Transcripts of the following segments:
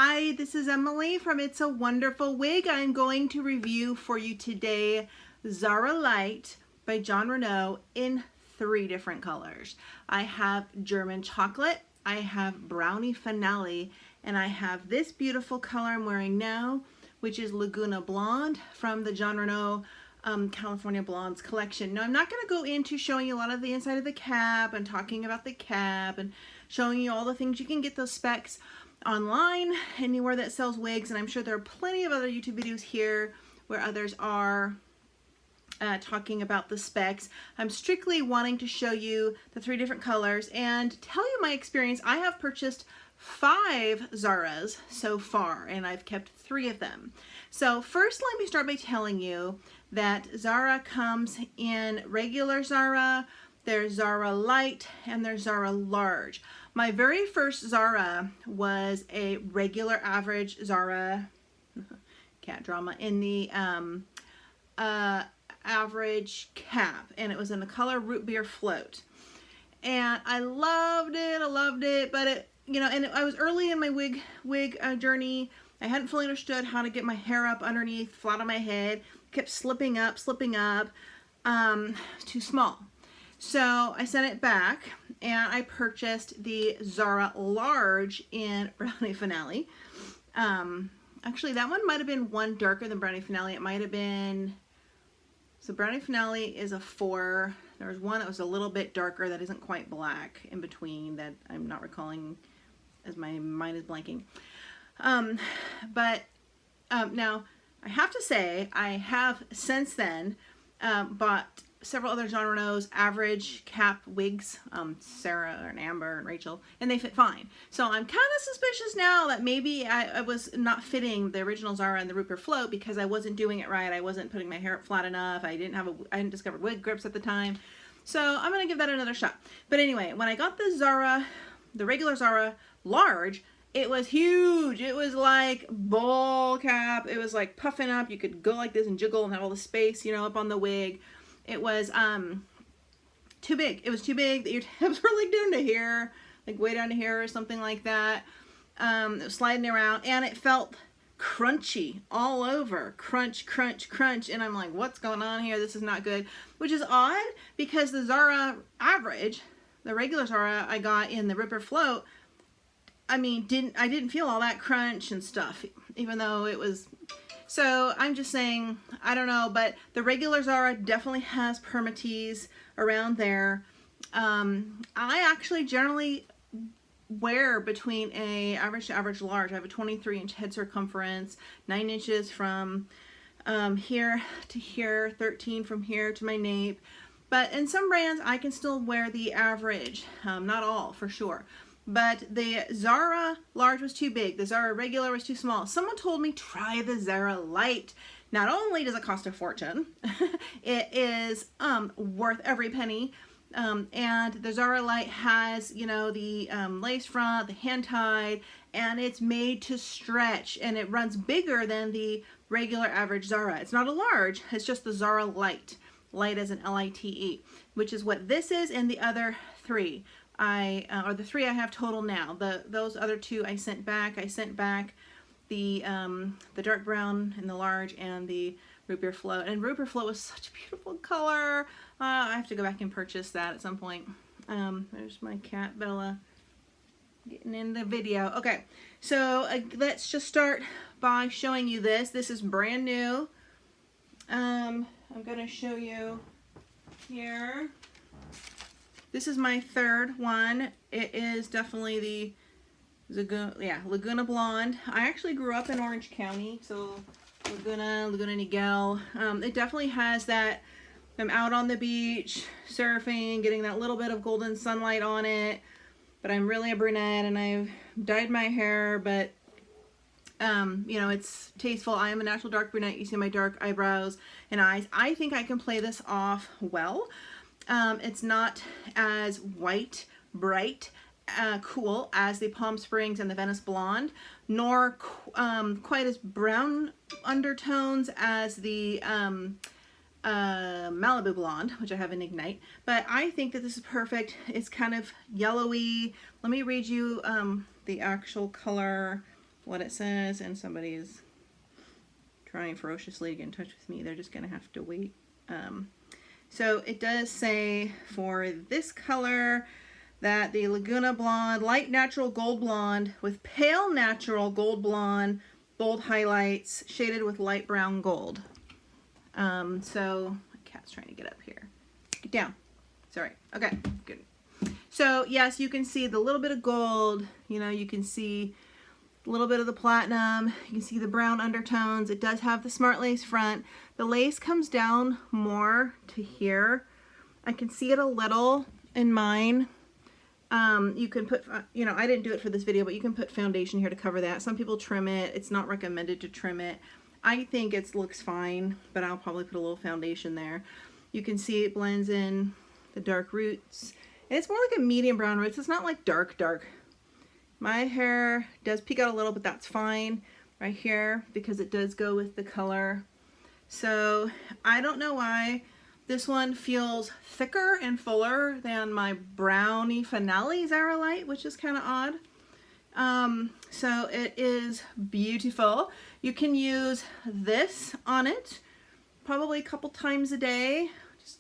Hi, this is Emily from It's a Wonderful Wig. I'm going to review for you today Zara Lite by Jon Renau in 3 different colors. I have German Chocolate, I have Brownie Finale, and I have this beautiful color I'm wearing now, which is Laguna Blonde from the Jon Renau California Blondes collection. Now I'm not going to go into showing you a lot of the inside of the cap and talking about the cap and showing you all the things. You can get those specs online anywhere that sells wigs, and I'm sure there are plenty of other YouTube videos here where others are talking about the specs. I'm strictly wanting to show you the 3 different colors and tell you my experience. I have purchased 5 Zaras so far, and I've kept 3 of them. So first, let me start by telling you that Zara comes in regular Zara, there's Zara Lite, and there's Zara Large. My very first Zara was a regular average Zara, cat drama, in the average cap, and it was in the color Root Beer Float. And I loved it, but it, you know, and I was early in my wig journey. I hadn't fully understood how to get my hair up underneath, flat on my head. Kept slipping up, too small. So I sent it back and I purchased the Zara Large in Brownie Finale. Actually, that one might have been one darker than Brownie Finale. It might have been, so Brownie Finale is a 4. There was one that was a little bit darker that isn't quite black in between that I'm not recalling as my mind is blanking. Now, I have to say, I have since then bought several other Jon Renau's average cap wigs, Sarah and Amber and Rachel, and they fit fine. So I'm kind of suspicious now that maybe I was not fitting the original Zara and the Root Beer Float because I wasn't doing it right. I wasn't putting my hair up flat enough. I hadn't discovered wig grips at the time. So I'm gonna give that another shot. But anyway, when I got the regular Zara Large, it was huge. It was like bowl cap. It was like puffing up. You could go like this and jiggle and have all the space, you know, up on the wig. It was too big. It was too big that your tabs were like down to here, like way down to here or something like that. It was sliding around, and it felt crunchy all over. Crunch, crunch, crunch. And I'm like, what's going on here? This is not good. Which is odd because the Zara average, the regular Zara I got in the Root Beer Float, I mean, I didn't feel all that crunch and stuff, even though it was. So I'm just saying, I don't know, but the regular Zara definitely has permatease around there. I actually generally wear between a average to average large. I have a 23-inch head circumference, 9 inches from here to here, 13 from here to my nape. But in some brands, I can still wear the average, not all for sure. But the Zara Large was too big. The Zara Regular was too small. Someone told me try the Zara Lite. Not only does it cost a fortune, it is worth every penny. And the Zara Lite has, you know, the lace front, the hand tied, and it's made to stretch, and it runs bigger than the regular average Zara. It's not a large, it's just the Zara Lite. Lite as an L-I-T-E, which is what this is, and the other 3. Or the 3 I have total now. Those other 2 I sent back. I sent back the dark brown and the large and the Root Beer Float. And Root Beer Float was such a beautiful color. I have to go back and purchase that at some point. There's my cat Bella getting in the video. Okay, so let's just start by showing you this. This is brand new. I'm going to show you here. This is my 3rd one. It is definitely the Laguna Blonde. I actually grew up in Orange County, so Laguna Niguel. It definitely has that, I'm out on the beach, surfing, getting that little bit of golden sunlight on it, but I'm really a brunette and I've dyed my hair, but you know, it's tasteful. I am a natural dark brunette. You see my dark eyebrows and eyes. I think I can play this off well. It's not as white, bright, cool as the Palm Springs and the Venice Blonde, nor quite as brown undertones as the Malibu Blonde, which I have in Ignite. But I think that this is perfect. It's kind of yellowy. Let me read you the actual color what it says, and somebody is trying ferociously to get in touch with me. They're just gonna have to wait. So it does say for this color that the Laguna Blonde, light natural gold blonde with pale natural gold blonde, bold highlights, shaded with light brown gold. So my cat's trying to get up here. Get down. Sorry. Okay, good. So yes, you can see the little bit of gold, you know, you can see a little bit of the platinum, you can see the brown undertones. It does have the smart lace front. The lace comes down more to here. I can see it a little in mine. You can put, you know, I didn't do it for this video, but you can put foundation here to cover that. Some people trim it. It's not recommended to trim it. I think it looks fine, but I'll probably put a little foundation there. You can see it blends in the dark roots. And it's more like a medium brown roots. It's not like dark, dark. My hair does peek out a little, but that's fine right here because it does go with the color. So I don't know why this one feels thicker and fuller than my Brownie Finale Zara Lite, which is kind of odd. So it is beautiful. You can use this on it probably a couple times a day.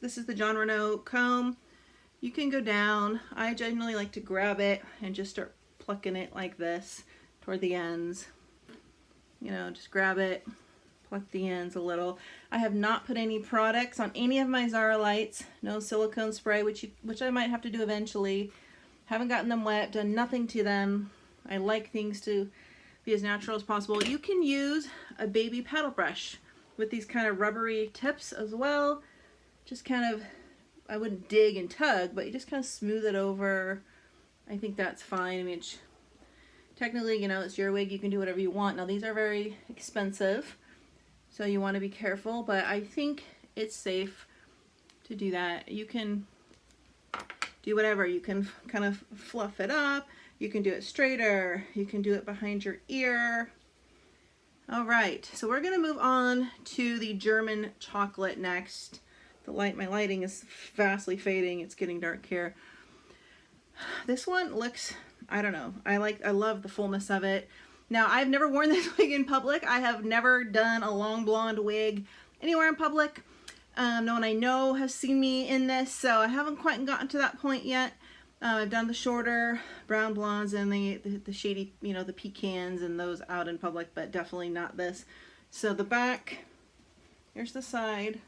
This is the Jon Renau comb. You can go down. I generally like to grab it and just start plucking it like this toward the ends. You know, just grab it, pluck the ends a little. I have not put any products on any of my Zara Lites. No silicone spray, which I might have to do eventually. Haven't gotten them wet, done nothing to them. I like things to be as natural as possible. You can use a baby paddle brush with these kind of rubbery tips as well. Just kind of, I wouldn't dig and tug, but you just kind of smooth it over. I think that's fine. I mean, technically, you know, it's your wig. You can do whatever you want. Now, these are very expensive, so you want to be careful, but I think it's safe to do that. You can do whatever. You can kind of fluff it up. You can do it straighter. You can do it behind your ear. All right, so we're going to move on to the German chocolate next. My lighting is vastly fading. It's getting dark here. This one looks, I don't know. I love the fullness of it. Now, I've never worn this wig in public. I have never done a long blonde wig anywhere in public. No one I know has seen me in this, so I haven't quite gotten to that point yet. I've done the shorter brown blondes and the shady, you know, the pecans and those out in public, but definitely not this. So the back, here's the side.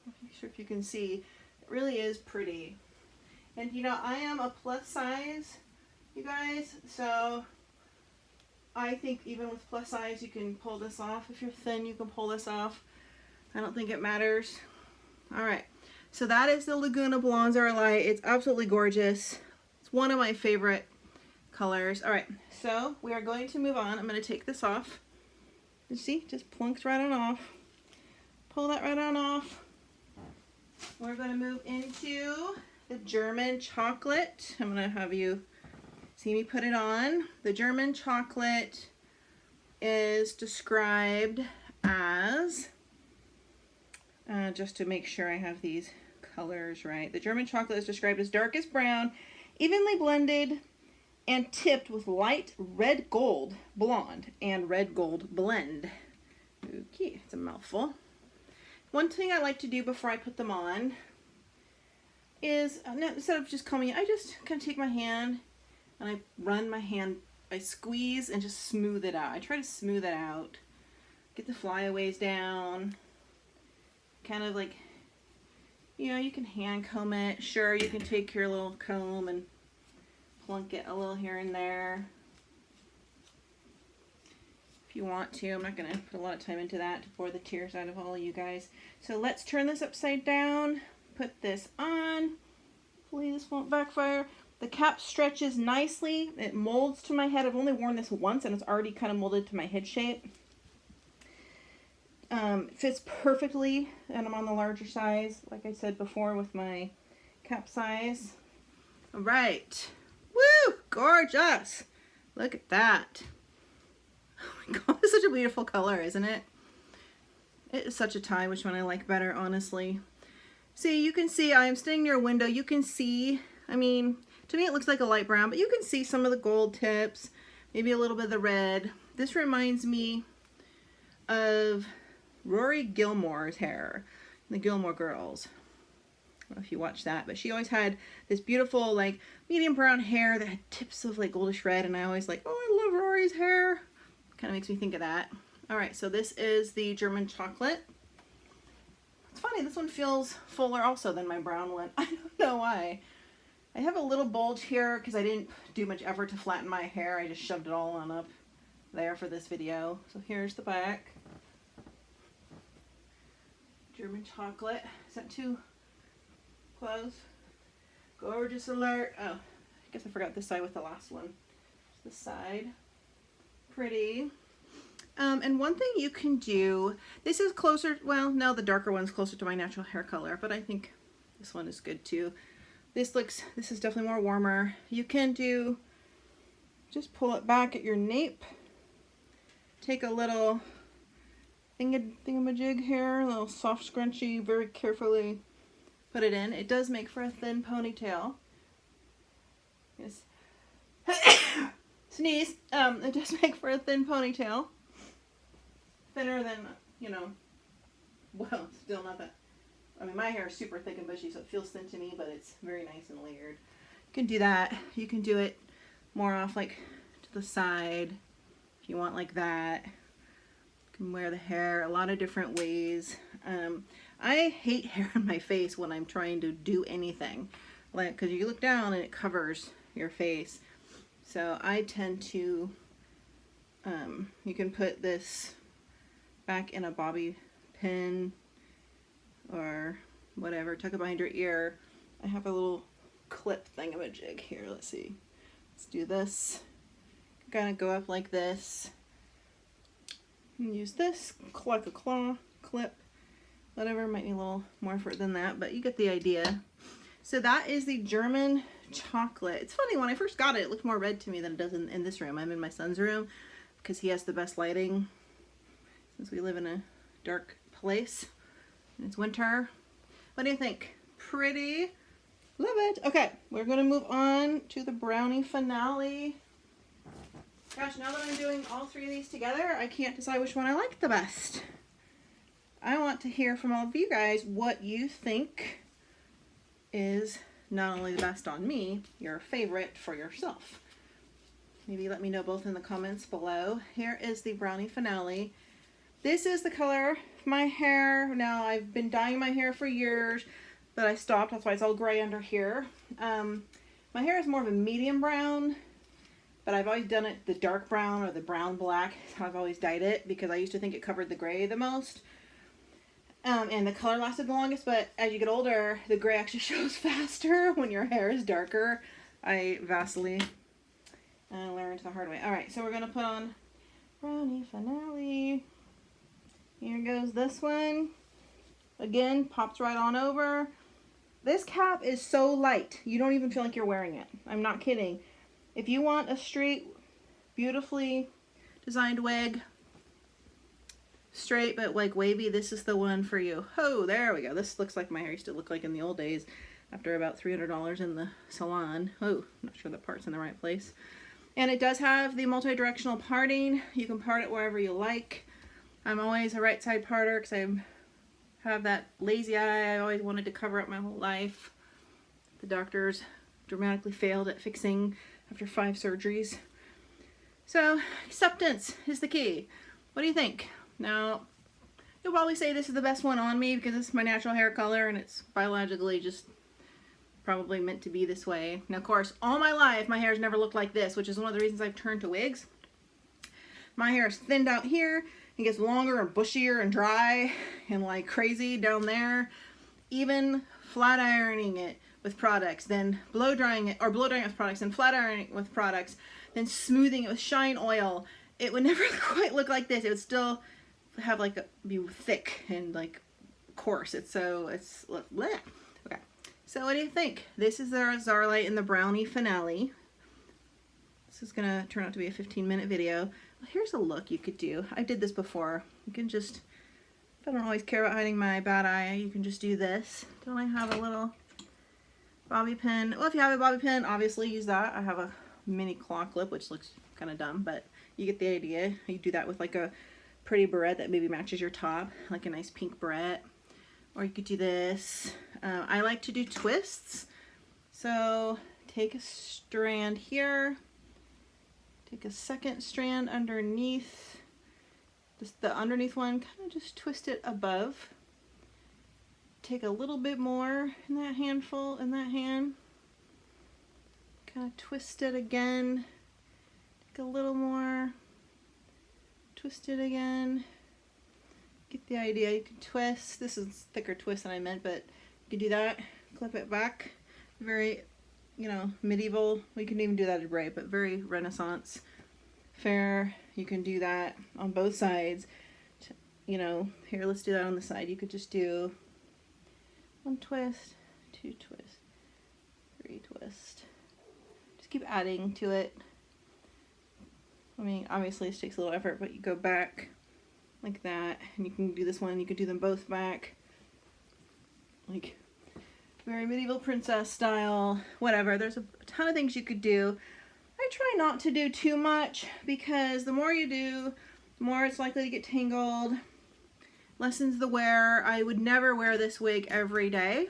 I'm not sure if you can see. It really is pretty. And you know, I am a plus size, you guys, so I think even with plus size you can pull this off. If you're thin, you can pull this off. I don't think it matters. Alright, so that is the Laguna Blonde Zara Lite. It's absolutely gorgeous. It's one of my favorite colors. Alright, so we are going to move on. I'm going to take this off. You see, just plunks right on off. Pull that right on off. We're going to move into the German chocolate. I'm going to have you see me put it on. The German chocolate is described as, just to make sure I have these colors right, the German chocolate is described as darkest brown, evenly blended, and tipped with light red gold blonde and red gold blend. Okay, it's a mouthful. One thing I like to do before I put them on is, instead of just combing it, I just kind of take my hand and I run my hand, I squeeze and just smooth it out. I try to smooth it out, get the flyaways down, kind of like, you know, you can hand comb it. Sure, you can take your little comb and plunk it a little here and there if you want to. I'm not going to put a lot of time into that to bore the tears out of all of you guys. So let's turn this upside down, put this on. Hopefully this won't backfire. The cap stretches nicely. It molds to my head. I've only worn this once and it's already kind of molded to my head shape. It fits perfectly, and I'm on the larger size, like I said before, with my cap size. All right. Woo! Gorgeous! Look at that. Oh my god, it's such a beautiful color, isn't it? It is such a tie which one I like better, honestly. See, you can see I am standing near a window. You can see, I mean, to me it looks like a light brown, but you can see some of the gold tips. maybe a little bit of the red. This reminds me of Rory Gilmore's hair, the Gilmore Girls. I don't know if you watched that, but she always had this beautiful like medium brown hair that had tips of like goldish red, and I always like, oh, I love Rory's hair. Kind of makes me think of that. All right, so this is the German chocolate. It's funny, this one feels fuller also than my brown one. I don't know why. I have a little bulge here because I didn't do much effort to flatten my hair. I just shoved it all on up there for this video. So here's the back. German chocolate. Is that too close? Gorgeous alert. Oh, I guess I forgot this side with the last one. This side. Pretty. And one thing you can do, this is closer, well, no, the darker one's closer to my natural hair color, but I think this one is good too. This is definitely more warmer. You can do, just pull it back at your nape. Take a little thingamajig here, a little soft scrunchie, very carefully put it in. It does make for a thin ponytail. Yes. Sneeze. It does make for a thin ponytail. Thinner than, you know, well, still not that. I mean, my hair is super thick and bushy, so it feels thin to me, but it's very nice and layered. You can do that. You can do it more off like to the side if you want like that. You can wear the hair a lot of different ways. I hate hair on my face when I'm trying to do anything, like, because you look down and it covers your face. So I tend to, you can put this back in a bobby pin or whatever, tuck it behind your ear. I have a little clip thingamajig here. Let's see. Let's do this. Kind of go up like this. And use this like a claw clip. Whatever, might need a little more effort than that, but you get the idea. So that is the German chocolate. It's funny, when I first got it, it looked more red to me than it does in this room. I'm in my son's room because he has the best lighting since we live in a dark place. It's winter. What do you think? Pretty? Love it. Okay, we're going to move on to the Brownie Finale. Gosh, now that I'm doing all three of these together, I can't decide which one I like the best. I want to hear from all of you guys what you think is not only the best on me, your favorite for yourself. Maybe let me know both in the comments below. Here is the Brownie Finale. This is the color of my hair. Now, I've been dyeing my hair for years, but I stopped. That's why it's all gray under here. My hair is more of a medium brown, but I've always done it the dark brown or the brown black. That's how I've always dyed it because I used to think it covered the gray the most. And the color lasted the longest, but as you get older, the gray actually shows faster when your hair is darker. I vastly learned the hard way. Alright, so we're going to put on Brownie Finale. Here goes this one. Again, pops right on over. This cap is so light, you don't even feel like you're wearing it. I'm not kidding. If you want a straight, beautifully designed wig, straight but like wavy, this is the one for you. Oh, there we go. This looks like my hair used to look like in the old days after about $300 in the salon. Oh, I'm not sure the part's in the right place. And it does have the multi-directional parting. You can part it wherever you like. I'm always a right side parter because I have that lazy eye I always wanted to cover up my whole life. The doctors dramatically failed at fixing after 5 surgeries. So acceptance is the key. What do you think? Now, you'll probably say this is the best one on me because it's my natural hair color and it's biologically just probably meant to be this way. Now, of course, all my life, my hair's never looked like this, which is one of the reasons I've turned to wigs. My hair is thinned out here. It gets longer and bushier and dry and like crazy down there. Even flat ironing it with products, then blow drying it, or blow drying it with products, then flat ironing it with products, then smoothing it with shine oil, it would never quite look like this. It would still have like be thick and like coarse. It's bleh. Okay. So what do you think? This is our Zara Lite in the Brownie Finale. This is gonna turn out to be a 15-minute video. Well, here's a look you could do. I did this before. You can just, if I don't always care about hiding my bad eye, you can just do this. Don't I have a little bobby pin? Well, if you have a bobby pin, obviously use that. I have a mini claw clip, which looks kind of dumb, but you get the idea. You do that with like a pretty barrette that maybe matches your top, like a nice pink barrette. Or you could do this. I like to do twists. So take a strand here, take a second strand underneath, just the underneath one, kind of just twist it above. Take a little bit more in that handful, in that hand. Kind of twist it again. Take a little more. Twist it again. Get the idea. You can twist. This is thicker twist than I meant, but you can do that. Clip it back. Very, you know, medieval. We can even do that at braid, but very Renaissance fair. You can do that on both sides. You know, here, let's do that on the side. You could just do 1 twist, 2 twist, 3 twist. Just keep adding to it. I mean, obviously this takes a little effort, but you go back like that, and you can do this one, you could do them both back. Like, very medieval princess style, whatever. There's a ton of things you could do. I try not to do too much, because the more you do, the more it's likely to get tangled. Lessens the wear. I would never wear this wig every day.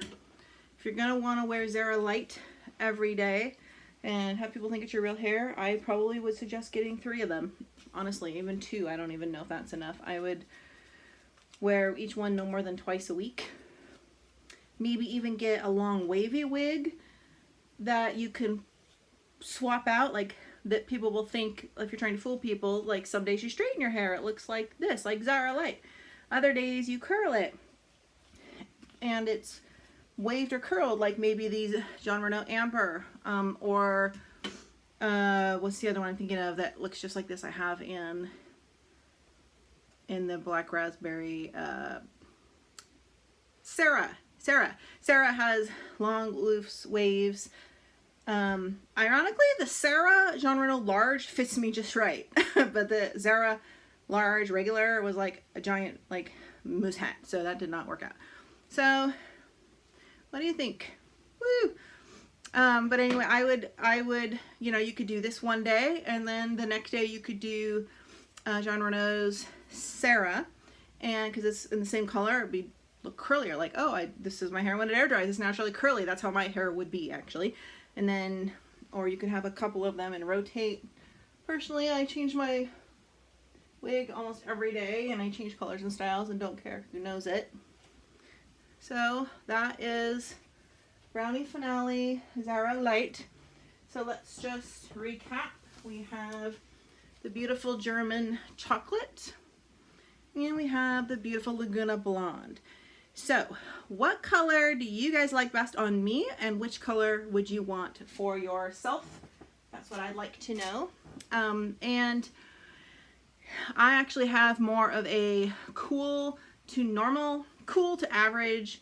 If you're gonna want to wear Zara Lite every day and have people think it's your real hair, I probably would suggest getting 3 of them. Honestly, even 2, I don't even know if that's enough. I would wear each one no more than twice a week. Maybe even get a long wavy wig that you can swap out, like that people will think, if you're trying to fool people, like some days you straighten your hair, it looks like this, like Zara Lite. Other days you curl it and it's waved or curled, like maybe these Jon Renau Amber, or what's the other one I'm thinking of that looks just like this I have in the black raspberry, Sarah has long loose waves. Ironically, the Sarah Jon Renau large fits me just right, but the Zara large regular was like a giant like moose hat, so that did not work out. So what do you think? Woo! But anyway, I would, you know, you could do this one day, and then the next day you could do Jon Renau's Sarah, and because it's in the same color, it'd be look curlier. Like, oh, this is my hair when it air dries. It's naturally curly. That's how my hair would be actually. And then, or you could have a couple of them and rotate. Personally, I change my wig almost every day, and I change colors and styles and don't care who knows it. So that is Brownie Finale Zara Lite. So let's just recap. We have the beautiful German chocolate, and we have the beautiful Laguna blonde. So what color do you guys like best on me, and which color would you want for yourself? That's what I'd like to know. And I actually have more of a cool to normal, cool to average,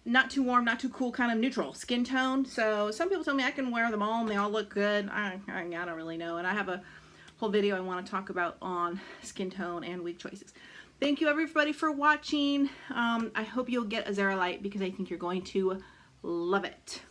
not too warm, not too cool, kind of neutral skin tone. So some people tell me I can wear them all and they all look good. I don't really know. And I have a whole video I want to talk about on skin tone and wig choices. Thank you everybody for watching. I hope you'll get a Zara Lite because I think you're going to love it.